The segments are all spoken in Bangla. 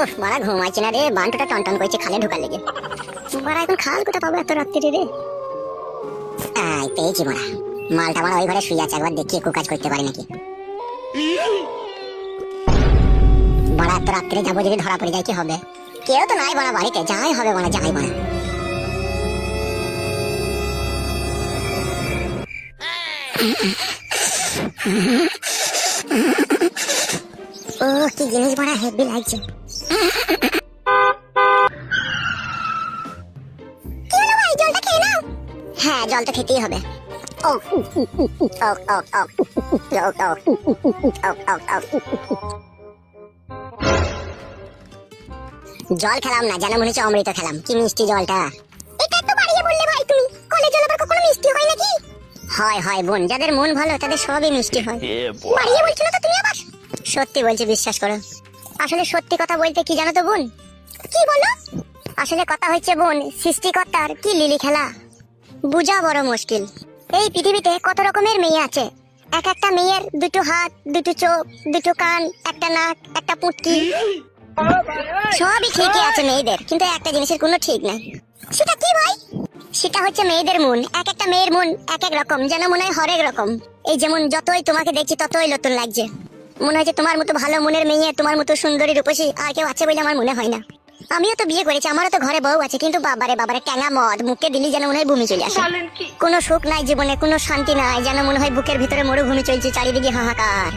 ওহ মারা ঘুমাইছে না রে, বান্টুটা টনটন করছে খালে ঢোকার লেগে। মারা এখন খাল কোথা পাবো এত রাত্রি রে? পেয়েছি মারা, মালটা মারা ওই ঘরে শুয়ে আছে, একবার দেখি একটু কাজ করতে পারি নাকি। মারা এত রাত্রে যাবো, যদি ধরা পড়ে যায় কি হবে? কেউ তো নাই মারা বাড়িতে, যাই হবে মারা, যাই মারা। ও কি জিনিস মারা, হেভি লাগছে। হ্যাঁ জল তো খেতেই হবে। জল খেলাম না, যেন মনে হচ্ছে অমৃত খেলাম। কি মিষ্টি জলটা। এটা একটু বাড়িয়ে বললে ভাই তুমি, কলের জল আবার কখনো মিষ্টি হয় নাকি? হয় হয় বোন, যাদের মন ভালো তাদের সবই মিষ্টি হয়। বাড়িয়ে বলছো না তো তুমি আবার? সত্যি বলছি, বিশ্বাস করো। আসলে সত্যি কথা বলতে কি জানো তো বোন? কি বলো? আসলে কথা হচ্ছে বোন, সৃষ্টিকর্তার কি লিলি খেলা বুঝা বড় মুশকিল। এই পৃথিবীতে কত রকমের মেয়ে আছে, এক একটা মেয়ের দুটো হাত, দুটো চোখ, দুটো কান, একটা নাক, একটা পুটকি, সবই ঠিকই আছে মেয়েদের, কিন্তু একটা জিনিসের কোনো ঠিক নাই। সেটা কি ভাই? সেটা হচ্ছে মেয়েদের মন। এক একটা মেয়ের মন এক এক রকম, যেন মনে হয় হরেক রকম। এই যেমন যতই তোমাকে দেখছি ততই নতুন লাগছে। মনে হচ্ছে তোমার মতো ভালো মনের মেয়ে, তোমার মতো সুন্দরী রূপসী আর কেউ আছে বলে আমার মনে হয় না। আমিও তো বিয়ে করেছি, আমারও তো ঘরে বউ আছে, কিন্তু বাবারে বাবারে ট্যাঙা মদ মুখে দিলি যেন মনে হয় বমি চলে আসে। কোনো সুখ নাই জীবনে, কোনো শান্তি নাই, যেন মনে হয় বুকের ভিতরে মরুভূমি চলছে, চারিদিকে হাহাকার।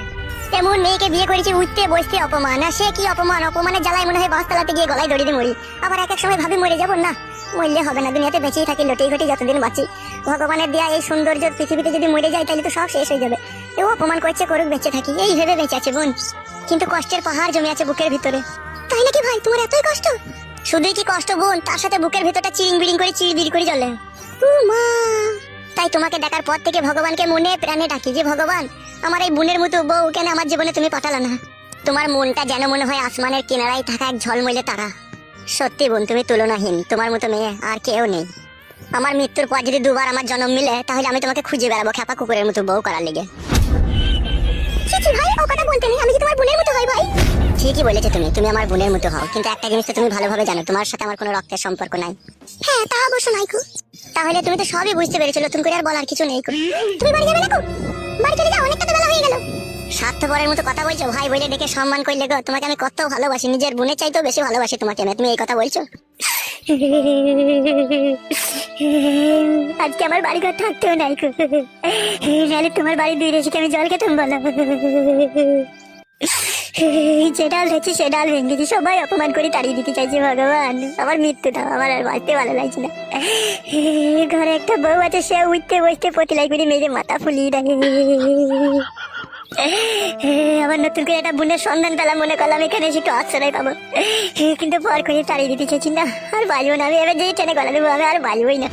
এমন মেয়েকে বিয়ে করেছি, উঠতে বসতে অপমান। আর সে কি অপমান, অপমানের জ্বালায় মনে হয় বাসতলাতে গিয়ে গলায় দড়ি দিয়ে মরি। আবার এক এক সময় ভাবি মরে যাবো, না মরলে হবে না, দুনিয়াতে বেঁচেই থাকি লটেই ঘটি যতদিন বাঁচি। ভগবানের দেয়া এই সৌন্দর্য পৃথিবীতে যদি মরে যায় তাহলে তো সব শেষ হয়ে যাবে। এও অপমান করছে, করুক, বেঁচে থাকি এই ভেবে বেঁচে আছে বোন। কিন্তু কষ্টের পাহাড় জমে আছে বুকের ভিতরে। তাই নাকি ভাই, তোমার এতই কষ্ট? শুধুই কি কষ্ট বোন, তার সাথে বুকের ভিতরটা চিরিং বিড়িং করে চিড়বিড় করে জ্বলে। তাই তোমাকে দেখার পর থেকে ভগবানকে মনে প্রাণে ডাকি যে ভগবান, আমার এই বোনের মতো বউ কেন আমার জীবনে তুমি পাঠালে না? তোমার মনটা যেন মনে হয় আসমানের কিনারায় থাকা এক ঝলমলে তারা। সত্যি বোন, তুমি তুলনাহীন, তোমার মতো মেয়ে আর কেউ নেই। আমার মৃত্যুর পর যদি দুবার আমার জন্ম মিলে, তাহলে আমি তোমাকে খুঁজে বেড়াবো খেপা কুকুরের মতো বউ করার লেগে। ভাই ও কথা বলতে নেই, আমি কি তোমার বোনের মতো হই ভাই? ঠিকই বলেছো তুমি, তুমি আমার বোনের মতো হও, কিন্তু একটা জিনিস তো তুমি ভালোভাবে জানো, তোমার সাথে আমার কোনো রক্তের সম্পর্ক নাই। হ্যাঁ তা অবশ্য নাই। তাহলে তুমি তো সবই বুঝতে পেরেছো, নতুন করে আর বলার কিছু নেই। তুমি বাড়ি যাবে না? বাড়ি চলে যাও, অনেকটা বেলা হয়ে গেল। স্বার্থপরের মতো কথা বলছো, ভাই বলে ডেকে সম্মান করলে গো। তোমাকে আমি কত ভালোবাসি, নিজের বোনের চাইতেও বেশি ভালোবাসি তোমাকে। তুমি এই কথা বলছো? আজকে আমার বাড়ি ঘর থাকতেও নাই, নাহলে তোমার বাড়ি দুই রেসিকে আমি জল খেতাম বলো। যে ডাল হচ্ছে সে ডাল ভেঙেছি, সবাই অপমান করে তাড়িয়ে দিতে চাইছে। ভগবান আমার মৃত্যুটা, আমার আর বাঁচতে ভালো লাগছে না। ঘরে একটা বউ আছে, সে উঠতে বসতে পতিলাই করে মেরে মাথা ফুলিয়ে দেয়। আমার নতুন করে একটা বোনের সন্ধান পেলাম, মনে করলাম এখানে এসে একটু আশ্রয় পাবো, কিন্তু পর করে তাড়িয়ে দিতে চাইছি না। আর বাঁচবো না আমি, এবার যেই ট্রেনে গলা দেবো আমি আর বাঁচবোই না।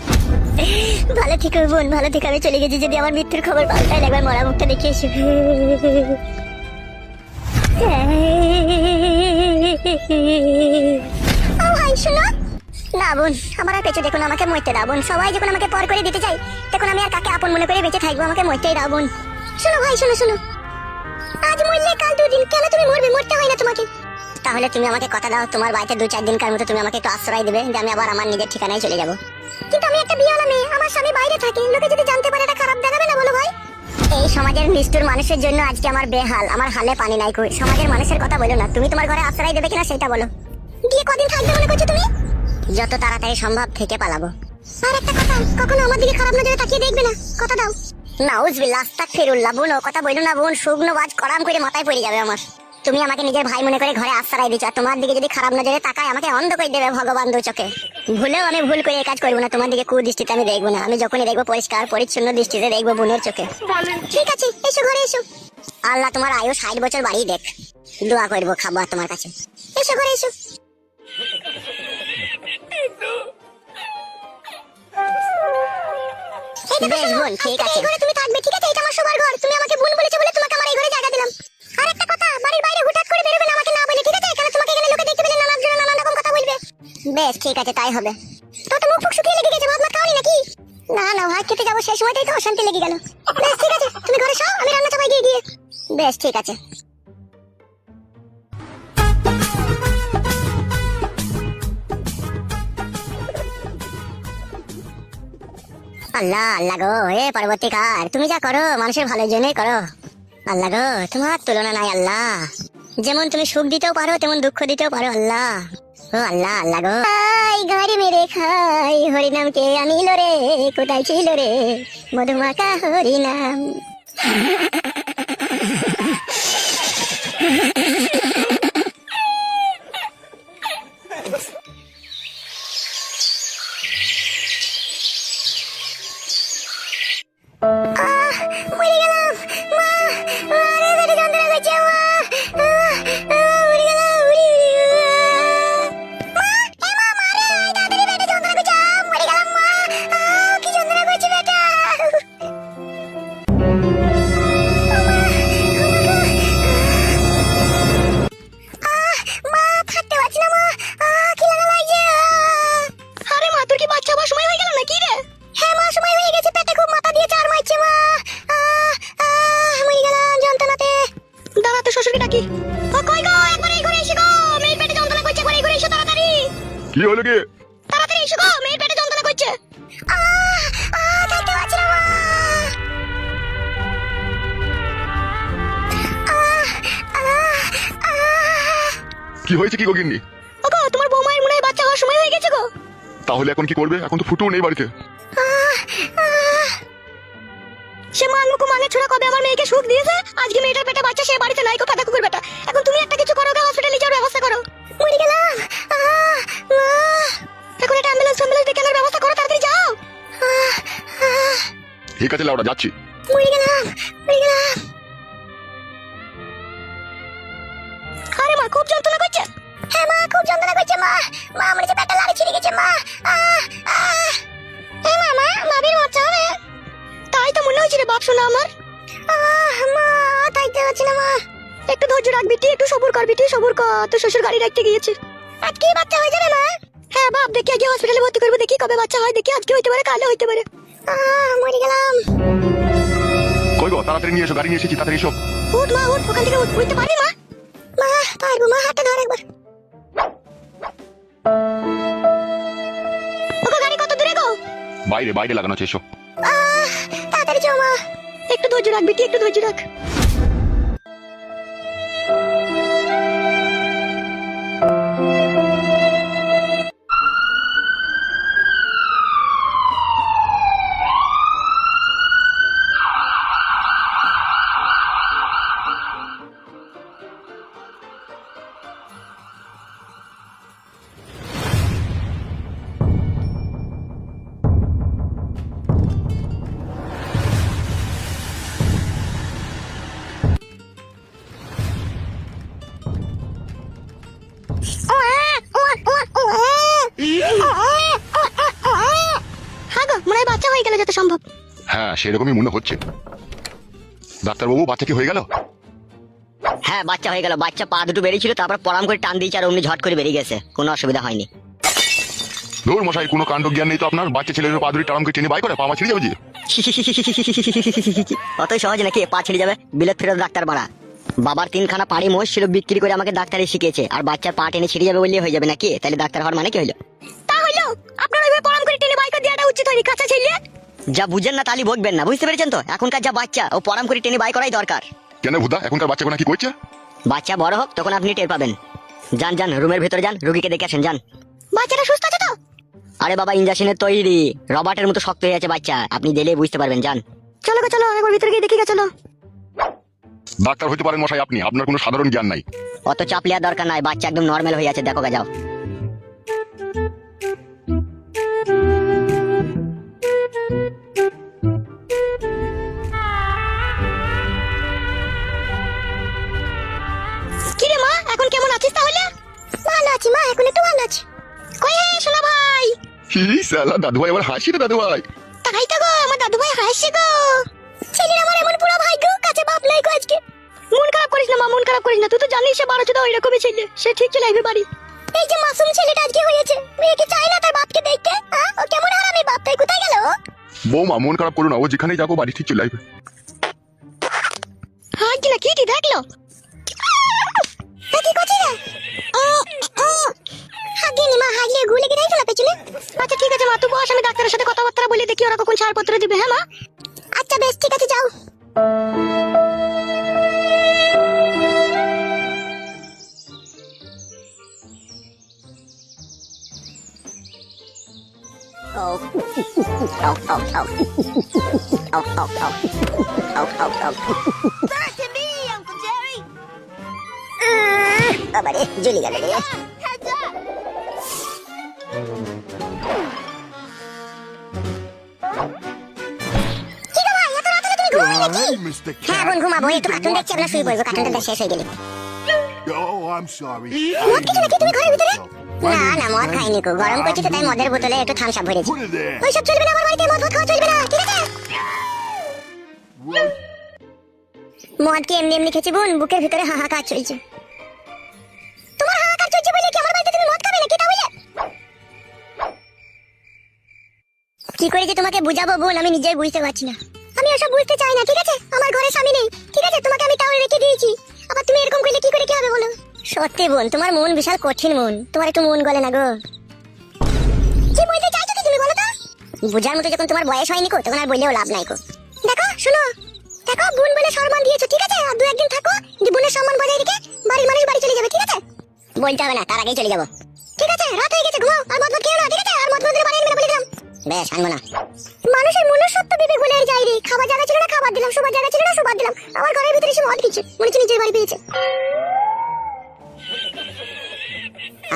ভালো থেকো বোন, ভালো থেকে আমি চলে গেছি। যদি আমার মৃত্যুর খবর পাল্টায় একবার মরা মুখটা দেখে এসে। ভাই শোনো না বোন, আমার আর পেছু দেখুন, আমাকে মরতে দাও বোন। সবাই যখন আমাকে পর করে দিতে চাই, তখন আমি আর কাকে আপন মনে করে বেঁচে থাকবো? আমাকে মরতেই দাও বোন। শোনো ভাই, শোনো শোনো, আজ মরলে কাল দুদিন, কেন তুমি মরবে? মরতে হয় না তোমাকে। তাহলে তুমি আমাকে কথা দাও, তোমার বাড়িতে 2-4 দিনকার মতো তুমি আমাকে একটু আশ্রয় দেবে, যে আমি আবার আমার নিজের ঠিকানায় চলে যাবো। কিন্তু আমি একটা বিয়েওয়ালা মেয়ে, আমার স্বামী বাইরে থাকে, লোকে যদি জানতে পারে এটা খারাপ দেখাবে না বলো ভাই? এই সমাজের নিষ্ঠুর মানুষের জন্য আজকে আমার বেহাল, আমার হালে পানি নাই কই। সমাজের মানুষের কথা বলো না, তুমি তোমার ঘরে আশ্রয় দেবে কিনা সেটা বলো। গিয়ে কদিন থাকবে মনে করছো তুমি? যত তাড়াতাড়ি সম্ভব থেকে পালাবো। আর একটা কথা, কখনো আমার দিকে খারাপ নজরে তাকিয়ে দেখবে না, কথা দাও। নাউজুবিল্লাহ, আস্তাগফিরুল্লাহ। বোন ও কথা বলো না বোন, শুকনো বাজ করাম করে মাথায় পড়ে যাবে আমার। তুমি আমাকে নিজের ভাই মনে করে ঘরে আশ্রয় দিচ্ছ, আর তোমার দিকে যদি খারাপ নজরে তাকায় আমাকে অন্ধ করে দেবে ভগবান দু চোখে। ভুলেও আমি ভুল করে এই কাজ করবো না, তোমার দিকে কুদৃষ্টিতে আমি দেখবো না। আমি যখনই দেখবো পরিষ্কার পরিচ্ছন্ন দৃষ্টিতে দেখবো বোনের চোখে। ঠিক আছে, এসো ঘরে এসো। আল্লাহ তোমার আয়ু 60 বছর বাড়িয়ে দেখ, দোয়া করবো, খাবো তোমার কাছে। এসো ঘরে এসো। বেশ বোন, ঠিক আছে। তুমি থাকবে, ঠিক আছে? এটা আমার সবার ঘর, তুমি আমাকে বোন বলেছো বলে তোমাকে আমার এই ঘরে জায়গা দিলাম। আর একটা কথা, বাড়ির বাইরে হুটহাট করে বেরোবে না আমাকে না বলে, ঠিক আছে? কারণ তোমাকে এখানে লোকে দেখতে পেলে নানান রকম কথা বলবে। বেশ ঠিক আছে, তাই হবে। তো মুখ ফুক শুকিয়ে লেগে গেছে, ভাত না খাওনি নাকি? না না, ভাত খেতে যাবো সেই সময়টাই তো অশান্তি লেগে গেল। বেশ ঠিক আছে, তুমি ঘরে সও, আমি রান্না চাপাই গিয়ে। বেশ ঠিক আছে। আল্লাহ আল্লাহ গো, এ পরবর্তীকার তুমি যা করো মানুষের ভালোর জন্যই করো। আল্লাহ গো, তোমার তুলনা নাই আল্লাহ। যেমন তুমি সুখ দিতেও পারো তেমন দুঃখ দিতেও পারো আল্লাহ। ও আল্লাহ আল্লাহ গো, ঘরে মেরে খাই হরিনাম কে আনিল রে, কোথায় ছিল রে মধুমাখা হরিনাম। মরে গেলাম মা, আরে পেটে যন্ত্রণা করছে মা, মরে গেলাম মা, এ মা মারে তাড়াতাড়ি পেটে যন্ত্রণা করছে, মরে গেলাম মা, কি যন্ত্রণা করছে বেটা। মা থাকতে পারছি না মা, কি লাগা লাগছে। আরে মা তোর কি বাচ্চা হওয়ার সময় হয়ে গেল নাকি রে? হ্যাঁ মা সময় হয়ে গেছে, পেটে খুব মাথা দিয়ে চার মারছে মা, মরে গেলাম যন্ত্রণাতে। দাঁড়া তো শ্বশুরকে ডাকি। ও কই গো, একবার এই ঘরে এসে গো, মেয়ের পেটে যন্ত্রণা করছে, একবার এই ঘরে এসো তাড়াতাড়ি। কি হলো কি? তাড়াতাড়ি এসো গো, মেয়ের পেটে যন্ত্রণা করছে। থাকতে পারছি না মা। কি হয়েছে কি গগিন্নি? ওগো তোমার বৌমায়ের মনে হয় বাচ্চা হওয়ার সময় হয়ে গেছে গো। তাহলে এখন কি করবে? এখন তো ফুটেও নেই বাড়িতে। সে মাঙ্গু মাঙ্গে ছোড়া কবে আমার মেয়েকে সুখ দিয়েছে, আজকে মেয়েটার পেটে বাচ্চা, সে বাড়িতে নাই গো পাতা কুকুর বেটা। এখন তুমি একটা কিছু করো, হসপিটালে যাওয়ার ব্যবস্থা করো। মরে গেলাম এখন একটা অ্যাম্বুলেন্স ডেকে আনার ব্যবস্থা করো, তাড়াতাড়ি যাও। ঠিক আছে লাউডা, যাচ্ছি। মরে গেলাম মরে গেলাম। আরে মা খুব যন্ত্রণা করছে। হ্যাঁ মা খুব যন্ত্রণা করছে মা, মা মনে হচ্ছে পেটটা লাড়ি ছিঁড়ে গেছে মা। এ মা মা মাবির মরছে হবে। তাই তো মনে হচ্ছে রে বাপ শোনা আমার। মা তাইতে হচ্ছে না মা, একটু ধৈর্য রাখ বিটি, একটু সবুর কর বিটি, সবুর কর। তো শ্বশুর গাড়ি রাখতে গিয়েছে, আজকে বাচ্চা হয়ে যাবে মা। হ্যাঁ বাপ দেখি আগে হসপিটালে ভর্তি করবো, দেখি কবে বাচ্চা হয়, দেখি আজকে হইতে পারে কালে হইতে পারে। মরে গেলাম। কই গো, তাড়াতাড়ি নিয়ে এসো, গাড়ি নিয়ে এসেছি, তাড়াতাড়ি এসো। উঠ মা উঠ, ওখান থেকে উঠতে পারবি মা? মা পারবো মা, হাতটা ধর একবার। ওগো গাড়ি কত দূরে গো? বাইরে বাইরে লাগানো আছে, এসো। তাড়াতাড়ি চো মা, একটু ধৈর্য রাখ বিটি, একটু ধৈর্য রাখ। হ্যাঁ গো মনে হয় বাচ্চা হয়ে গেল যত সম্ভব। হ্যাঁ সেরকমই মনে হচ্ছে। ডাক্তারবাবু বাচ্চা কি হয়ে গেল? হ্যাঁ বাচ্চা হয়ে গেল, বাচ্চা পা দুটো বেরিয়েছিল, তারপর পরাম করে টান দিয়েছে আর অমনি ঝট করে বেরিয়ে গেছে, কোনো অসুবিধা হয়নি। ধুর মশাই, কোনো কাণ্ড জ্ঞান নেই তো আপনার। বাচ্চা ছেলের পা দুটি টারামকে টেনে বাই করে পা ছিঁড়ে যাবে যে। অতই সহজ নাকি পা ছিঁড়ে যাবে? বিলেত ফেরত ডাক্তার বাড়া। বাবার 3খানা পাড়ি মোষ ছিল, বিক্রি করে আমাকে ডাক্তারি শিখিয়েছে, আর বাচ্চার পা টেনে ছিঁড়ে যাবে বললেই হয়ে যাবে নাকি? তাহলে ডাক্তার হওয়ার মানে কি হলো? তা হলো আপনার ওইভাবে পরাম করে টেনে বাইক দেওয়াটা উচিত হয়নি, কাঁচা ছেলে। যা বুঝেন না তালি বকবেন না, বুঝতে পেরেছেন তো? এখনকার যা বাচ্চা, ও পরাম করে টেনে বাই করাই দরকার। কেন ভুদা, এখনকার বাচ্চা কোনা কি করছে? বাচ্চা বড় হোক তখন আপনি টের পাবেন। যান যান রুমের ভেতরে যান, রুগীকে দেখে আসেন যান। বাচ্চাটা সুস্থ আছে তো? আরে বাবা ইঞ্জেকশনের তৈরি, রবার্টের মতো শক্ত হয়ে আছে বাচ্চা, আপনি দিলেই বুঝতে পারবেন। যান চলো গো চলো, একবার ভিতরে গিয়ে দেখি গা চলো। ডাক্তার হইতে পারেন মশাই আপনি, আপনার কোনো সাধারণ জ্ঞান নাই। অত চাপ লিয়ার দরকার নাই, বাচ্চা একদম নর্মাল হয়ে আছে, দেখো গা যাও। কিরে মা এখন কেমন আছিস তাহলে? ভালো আছি মা, এখন একটু ভালো আছি। কই হে সোনা ভাই? হি সালা দাদু ভাই আবার হাসি রে দাদু ভাই। তাই তো গো, আমার দাদু ভাই হাসছে গো। ছেলের আমার এমন পুরো ভাই গো, কাছে বাপ নাই গো আজকে। মন খারাপ করিস না মা, মন খারাপ করিস না, তুই তো জানিস সে 12 ওই রকমই ছেলে, সে ঠিক চলে আসবে বাড়ি। এই যে মাসুম ছেলেটা আজকে হয়েছে, মেয়েকে চাই না তার বাপকে দেখতে। ও কেমন হারামি বাপ, তাই কোথায় গেল? বৌমা মন খারাপ করো না, ও যেখানেই যাবো বাড়ি ঠিক চলে আসবে। হ্যাঁ কি না কি দেখলো? কি করছিস রে? হাগিনি মা, হাগিয়ে গুলে গিয়ে ফেলা পেছনে। আচ্ছা ঠিক আছে মা, তুই বস, আমি ডাক্তারের সাথে কথাবার্তা বলে দেখি ওরা কখন ছাড়পত্র দিবে। হ্যাঁ মা, আচ্ছা বেশ ঠিক আছে, যাও। আবারে জ্বলে গেল রে। হ্যাঁ বোন ঘুমাবো, একটু কার্টুন দেখছি, আমরা শুয়ে পড়বো, কার্টুনটা শেষ হয়ে গেলে। Oh, I'm sorry. মদ কিছু নাকি তুমি ঘরের ভিতরে? না না, মদ খাইনি কো, গরম করছি তো তাই মদের বোতলে একটু থামস আপ ভরেছি। Put it there. ওইসব চলবে না আমার বাড়িতে, মদ খাওয়া চলবে না, ঠিক আছে? Right. মদ কি এমনি এমনি খেয়েছি বোন, বুকের ভিতরে হাহাকার চলছে। তোমার হাহাকার চলছে বলে কি আমার বাড়িতে তুমি মদ খাবে নাকি তাহলে? কি করে যে তোমাকে বুঝাবো বোন, আমি নিজেই বুঝতে পারছি না। আমি ওসব বুঝতে চাই না, ঠিক আছে? আমার ঘরে স্বামী নেই, ঠিক আছে? তোমাকে আমি তাও রেখে দিয়েছি, আবার তুমি এরকম করলে কি করে কি হবে বলো? সত্যি বোন, তোমার মন বিশাল কঠিন মন, তোমার একটু মন গলে না গো। কি বলতে চাইছো কি তুমি বলো তো? বুঝার মতো যখন তোমার বয়স হয়নি কো, তখন আর বললেও লাভ নাই কো। দেখো শোনো, দেখো বোন বলে সম্মান দিয়েছো, ঠিক আছে? আর দু একদিন থাকো, যে বোনের সম্মান বজায় রেখে বাড়ির মানুষ বাড়ি চলে যাবে, ঠিক আছে? বলতে হবে না, তার আগেই চলে যাবো। ঠিক আছে, রাত হয়ে গেছে, ঘুমাও, আর মদ মদ খেও না, ঠিক আছে? আর মদ মদের বাড়ি আনবে না বলে দিলাম। বেশ, আনবো না। মানুষের মনুষ্যত্ব বিবেক বলে আর যাই রে, খাবার জায়গা ছিল না খাবার দিলাম, শোবার জায়গা ছিল না শোবার দিলাম, আমার ঘরের ভিতরে এসে মদ দিচ্ছে, মনে হচ্ছে নিজের বাড়ি পেয়েছে।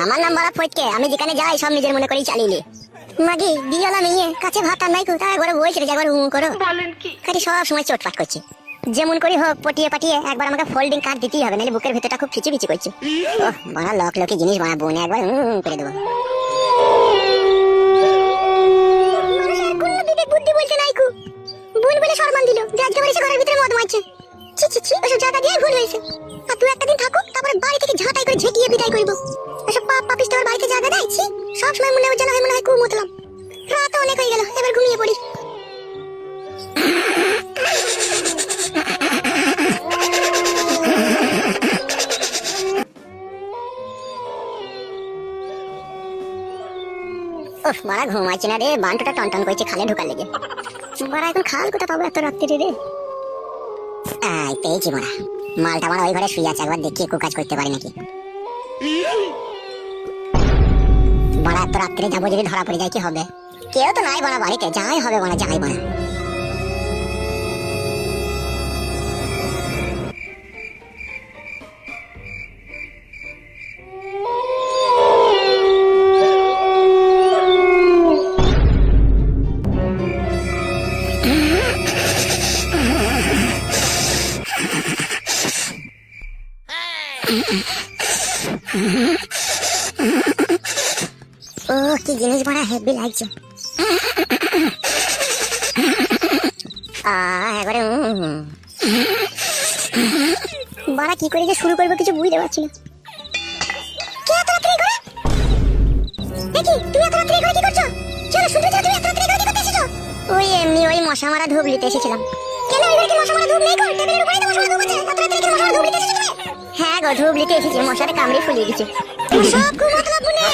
আমার নাম বলা ফটকে, আমি যেখানে যাই সব নিজের মনে করেই চালিয়ে নি। মাগি বিয়ালা মেয়ে, কাছে ভাত আর নাই কো, তাই ঘরে বইছিল যে একবার করো, বলেন কি? খালি সব সময় চোটপাট করছে। যেমন করি হোক পটিয়ে পাটিয়ে একবার আমাকে ফোল্ডিং কার্ড দিতেই হবে, নাহলে বুকের ভেতরটা খুব ফিচি ফিচি করছে। ওহ বাড়া লক লকি জিনিস বাড়া, বোনে একবার করে দেবো। মানুষের কোনো বিবেক বুদ্ধি বলতে নাই কো, বোন বলে সম্মান দিল, যে আজকে এসে ঘরের ভিতরে মদ মারছে। ছি ছি ছি, ওসব জায়গা দিয়ে ভুল হয়েছে। আর তুই একটা দিন থাকো, তারপরে বাড়ি থেকে ঝাঁটাই করে ঝেঁটিয়ে বিদায় করবো। ওসব পাপ পাপিস তোমার বাড়িতে জায়গা দেয়, ছি। সব সময় মনে হয় কু মতলাম। রাত অনেক হয়ে গেল, এবার ঘুমিয়ে পড়ি। ওফ মারা ঘুমাইছে না রে, বান্টুটা টনটন করছে খালে ঢোকার লেগে। মারা এখন খাল কোথা পাবো এত রাত্রিরে রে? আই পেয়েছি মারা, মালটা মারা ওই ঘরে শুয়ে আছে, একবার দেখি একটু কাজ করতে পারি নাকি। মারা এত রাত্রে যাবো, যদি ধরা পড়ে যায় কি হবে? কেউ তো নাই মারা বাড়িতে, যাই হবে মারা, যাই মারা। ও কি জিনিস বড়া হেভি লাগছে। একবারে বড়া কি করে যে শুরু করবো কিছু বুঝতে পারছি না। কে এত রাত্রে করে? দেখি তুমি এত রাত্রে করে কি করছো? চলো শুনতে চাও, তুমি এত রাত্রে করে কি করতে এসেছো? ওই এমনি ওই মশা মারা ধূপ নিতে এসেছিলাম। কেন এবার কি মশা মারা ধূপ নেই? কোন টেবিলের উপরে তো মশা মারা ধূপ আছে, এত রাত্রে কি মশা মারা ধূপ নিতে এসেছো তুমি? হ্যাঁ গো, ধূপ নিতে এসেছি, মশারে কামড়ে ফুলিয়ে দিচ্ছে। সব ঘুমাতে লাগবে না।